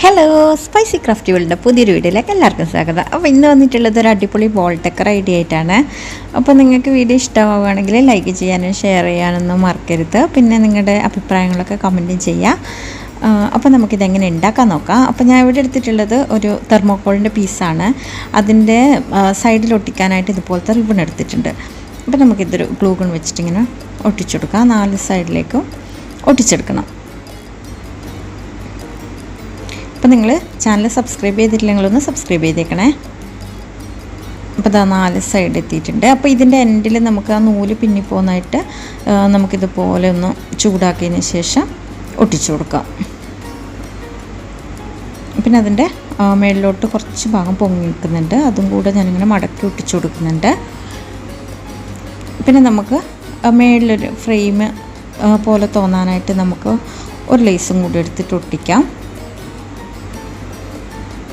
Hello, spicy craft വേൾഡിൻ്റെ പുതിയൊരു വീഡിയോയിലേക്ക് എല്ലാവർക്കും സ്വാഗതം. അപ്പോൾ ഇന്ന് വന്നിട്ടുള്ളത് ഒരു അടിപൊളി വോൾ ഡെക്കർ ഐഡിയ ആയിട്ടാണ്. അപ്പോൾ നിങ്ങൾക്ക് വീഡിയോ ഇഷ്ടമാവുകയാണെങ്കിൽ ലൈക്ക് ചെയ്യാനും ഷെയർ ചെയ്യാനൊന്നും മറക്കരുത്. പിന്നെ നിങ്ങളുടെ അഭിപ്രായങ്ങളൊക്കെ കമൻറ്റും ചെയ്യുക. അപ്പോൾ നമുക്കിതെങ്ങനെ ഉണ്ടാക്കാൻ നോക്കാം. അപ്പോൾ ഞാൻ ഇവിടെ എടുത്തിട്ടുള്ളത് ഒരു തെർമോക്കോളിൻ്റെ പീസാണ്. അതിൻ്റെ സൈഡിൽ ഒട്ടിക്കാനായിട്ട് ഇതുപോലത്തെ റിബൺ എടുത്തിട്ടുണ്ട്. അപ്പോൾ നമുക്കിതൊരു ഗ്ലൂ ഗൺ വെച്ചിട്ടിങ്ങനെ ഒട്ടിച്ചെടുക്കാം. 4 സൈഡിലേക്കും ഒട്ടിച്ചെടുക്കണം. അപ്പോൾ നിങ്ങൾ ചാനൽ സബ്സ്ക്രൈബ് ചെയ്തിട്ടില്ലെങ്കിലൊന്ന് സബ്സ്ക്രൈബ് ചെയ്തേക്കണേ. അപ്പോൾ ഇതാ 4 സൈഡ് എത്തിയിട്ടുണ്ട്. അപ്പോൾ ഇതിൻ്റെ എൻഡിൽ നമുക്ക് ആ നൂല് പിന്നിപ്പോകുന്നതായിട്ട് നമുക്കിതുപോലെ ഒന്ന് ചൂടാക്കിയതിന് ശേഷം ഒട്ടിച്ചു കൊടുക്കാം. പിന്നെ അതിൻ്റെ മേളിലോട്ട് കുറച്ച് ഭാഗം പൊങ്ങി നിൽക്കുന്നുണ്ട്. അതും കൂടെ ഞാനിങ്ങനെ മടക്കി ഒട്ടിച്ചു കൊടുക്കുന്നുണ്ട്. പിന്നെ നമുക്ക് മേളിലൊരു ഫ്രെയിം പോലെ തോന്നാനായിട്ട് നമുക്ക് ഒരു ലേസും കൂടി എടുത്തിട്ട് ഒട്ടിക്കാം.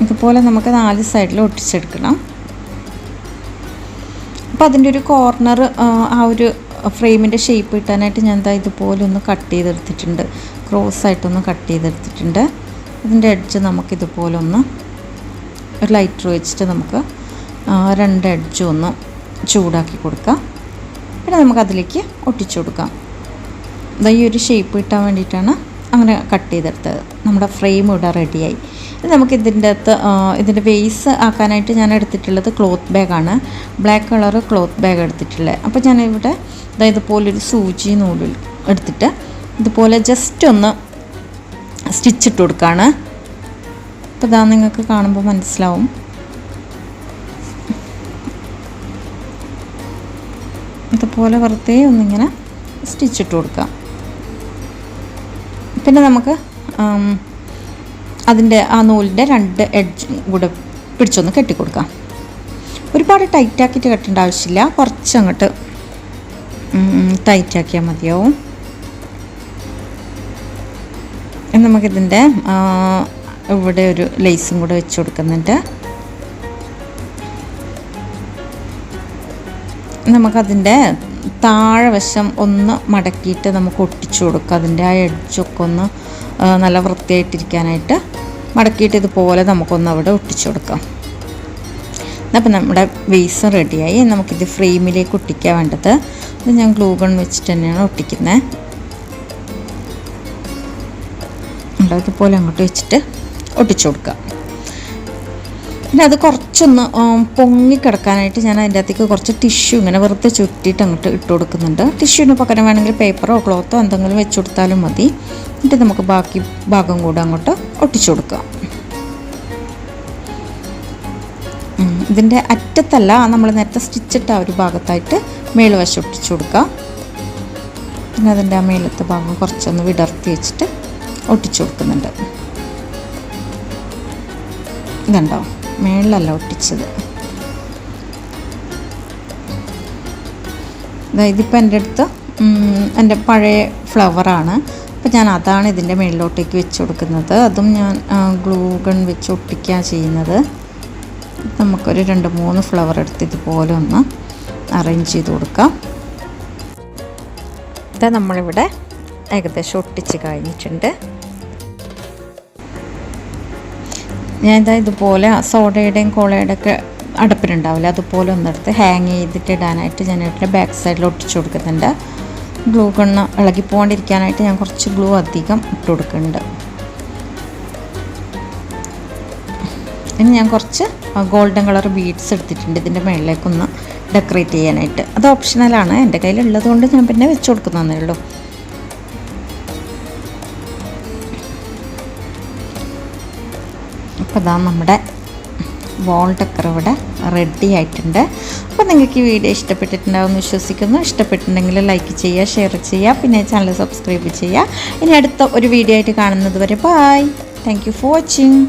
ഇതുപോലെ നമുക്ക് 4 സൈഡിൽ ഒട്ടിച്ചെടുക്കണം. അപ്പോൾ അതിൻ്റെ ഒരു കോർണർ ആ ഒരു ഫ്രെയിമിൻ്റെ ഷേപ്പ് കിട്ടാനായിട്ട് ഞാൻ എന്താ ഇതുപോലെ ഒന്ന് കട്ട് ചെയ്തെടുത്തിട്ടുണ്ട്. ക്രോസായിട്ടൊന്ന് കട്ട് ചെയ്തെടുത്തിട്ടുണ്ട്. അതിൻ്റെ എഡ്ജ് നമുക്കിതുപോലെ ഒന്ന് ഒരു ലൈറ്റർ വെച്ചിട്ട് നമുക്ക് 2 എഡ്ജും ഒന്ന് ചൂടാക്കി കൊടുക്കാം. പിന്നെ നമുക്കതിലേക്ക് ഒട്ടിച്ചു കൊടുക്കാം. ഈ ഒരു ഷേപ്പ് കിട്ടാൻ വേണ്ടിയിട്ടാണ് അങ്ങനെ കട്ട് ചെയ്തെടുത്തത്. നമ്മുടെ ഫ്രെയിം ഇവിടെ റെഡിയായി. നമുക്ക് ഇതിൻ്റെ ബേസ് ആക്കാനായിട്ട് ഞാൻ എടുത്തിട്ടുള്ളത് ക്ലോത്ത് ബാഗാണ്. ബ്ലാക്ക് കളർ ക്ലോത്ത് ബാഗ് എടുത്തിട്ടുള്ളത്. അപ്പോൾ ഞാനിവിടെ ഇതുപോലൊരു സൂചി നൂലിൽ എടുത്തിട്ട് ഇതുപോലെ ജസ്റ്റ് ഒന്ന് സ്റ്റിച്ചിട്ട് കൊടുക്കുകയാണ്. അപ്പോൾ ഇതാ നിങ്ങൾക്ക് കാണുമ്പോൾ മനസ്സിലാവും. ഇതുപോലെ വെറുതെ ഒന്നിങ്ങനെ സ്റ്റിച്ചിട്ട് കൊടുക്കാം. പിന്നെ നമുക്ക് അതിൻ്റെ ആ നൂലിൻ്റെ 2 എഡ്ജും കൂടെ പിടിച്ചൊന്ന് കെട്ടിക്കൊടുക്കാം. ഒരുപാട് ടൈറ്റാക്കിയിട്ട് കെട്ടേണ്ട ആവശ്യമില്ല. കുറച്ചങ്ങോട്ട് ടൈറ്റാക്കിയാൽ മതിയാവും. നമുക്കിതിൻ്റെ ഇവിടെ ഒരു ലേസും കൂടെ വെച്ച് കൊടുക്കുന്നുണ്ട്. നമുക്കതിൻ്റെ താഴെ വശം ഒന്ന് മടക്കിയിട്ട് നമുക്ക് ഒട്ടിച്ചു കൊടുക്കാം. അതിൻ്റെ ആ എഡ്ജൊക്കെ ഒന്ന് നല്ല വൃത്തിയായിട്ടിരിക്കാനായിട്ട് മടക്കിയിട്ട് ഇതുപോലെ നമുക്കൊന്ന് അവിടെ ഒട്ടിച്ചു കൊടുക്കാം. അപ്പോൾ നമ്മുടെ ബേസ് റെഡിയായി. നമുക്കിത് ഫ്രെയിമിലേക്ക് ഒട്ടിക്കാൻ വേണ്ടത്. അത് ഞാൻ ഗ്ലൂ ഗൺ വെച്ചിട്ട് തന്നെയാണ് ഒട്ടിക്കുന്നത്. ഇതുപോലെ അങ്ങോട്ട് വെച്ചിട്ട് ഒട്ടിച്ചു കൊടുക്കാം. പിന്നെ അത് കുറച്ചൊന്ന് പൊങ്ങിക്കിടക്കാനായിട്ട് ഞാൻ അതിൻ്റെ അകത്തേക്ക് കുറച്ച് ടിഷ്യൂ ഇങ്ങനെ വെറുതെ ചുറ്റിയിട്ട് അങ്ങോട്ട് ഇട്ട് കൊടുക്കുന്നുണ്ട്. ടിഷ്യൂവിന് പകരം വേണമെങ്കിൽ പേപ്പറോ ക്ലോത്തോ എന്തെങ്കിലും വെച്ച് കൊടുത്താലും മതി. എന്നിട്ട് നമുക്ക് ബാക്കി ഭാഗം കൂടെ അങ്ങോട്ട് ഒട്ടിച്ചു കൊടുക്കാം. ഇതിൻ്റെ അറ്റത്തല്ല, നമ്മൾ നേരത്തെ സ്റ്റിച്ചിട്ട ആ ഒരു ഭാഗത്തായിട്ട് മേൽവശം ഒട്ടിച്ചു കൊടുക്കാം. പിന്നെ അതിൻ്റെ ആ മേലത്തെ ഭാഗം കുറച്ചൊന്ന് വിടർത്തി വെച്ചിട്ട് ഒട്ടിച്ചു കൊടുക്കുന്നുണ്ട്. ഇതുണ്ടോ, മേളിലല്ല ഒട്ടിച്ചത്. ഇതിപ്പോൾ എൻ്റെ അടുത്ത് എൻ്റെ പഴയ ഫ്ലവറാണ്. അപ്പോൾ ഞാൻ അതാണ് ഇതിൻ്റെ മേളിലോട്ടേക്ക് വെച്ച് കൊടുക്കുന്നത്. അതും ഞാൻ ഗ്ലൂ ഗൺ വെച്ച് ഒട്ടിക്കുകയാണ് ചെയ്യുന്നത്. നമുക്കൊരു 2-3 ഫ്ലവർ എടുത്ത് ഇതുപോലെ ഒന്ന് അറേഞ്ച് ചെയ്ത് കൊടുക്കാം. ഇത് നമ്മളിവിടെ ഏകദേശം ഒട്ടിച്ച് കഴിഞ്ഞിട്ടുണ്ട്. ഞാൻ ഇതുപോലെ സോഡയുടെയും കോളയുടെയും ഒക്കെ അടപ്പിലുണ്ടാവില്ല, അതുപോലെ ഒന്നെടുത്ത് ഹാങ് ചെയ്തിട്ട് ഇടാനായിട്ട് ഞാൻ ഇവിടെ ബാക്ക് സൈഡിൽ ഒട്ടിച്ചു കൊടുക്കുന്നുണ്ട്. ഗ്ലൂ ഗണ്ണ് ഇളകി പോകാണ്ടിരിക്കാനായിട്ട് ഞാൻ കുറച്ച് ഗ്ലൂ അധികം ഇട്ട് കൊടുക്കുന്നുണ്ട്. ഇനി ഞാൻ കുറച്ച് ഗോൾഡൻ കളർ ബീഡ്സ് എടുത്തിട്ടുണ്ട് ഇതിൻ്റെ മുകളിലേക്കൊന്ന് ഡെക്കറേറ്റ് ചെയ്യാനായിട്ട്. അത് ഓപ്ഷണലാണ്, എൻ്റെ കയ്യിലുള്ളത് കൊണ്ട് ഞാൻ പിന്നെ വെച്ച് കൊടുക്കുന്നതേ ഉള്ളൂ. അപ്പോൾ ഇതാ നമ്മുടെ വോൾ ഡെക്കർ ഇവിടെ റെഡി ആയിട്ടുണ്ട്. അപ്പോൾ നിങ്ങൾക്ക് ഈ വീഡിയോ ഇഷ്ടപ്പെട്ടിട്ടുണ്ടാവുമെന്ന് വിശ്വസിക്കുന്നു. ഇഷ്ടപ്പെട്ടിട്ടുണ്ടെങ്കിൽ ലൈക്ക് ചെയ്യുക, ഷെയർ ചെയ്യുക, പിന്നെ ചാനൽ സബ്സ്ക്രൈബ് ചെയ്യുക. ഇനി അടുത്ത ഒരു വീഡിയോ ആയിട്ട് കാണുന്നത് വരെ bye. Thank you for watching.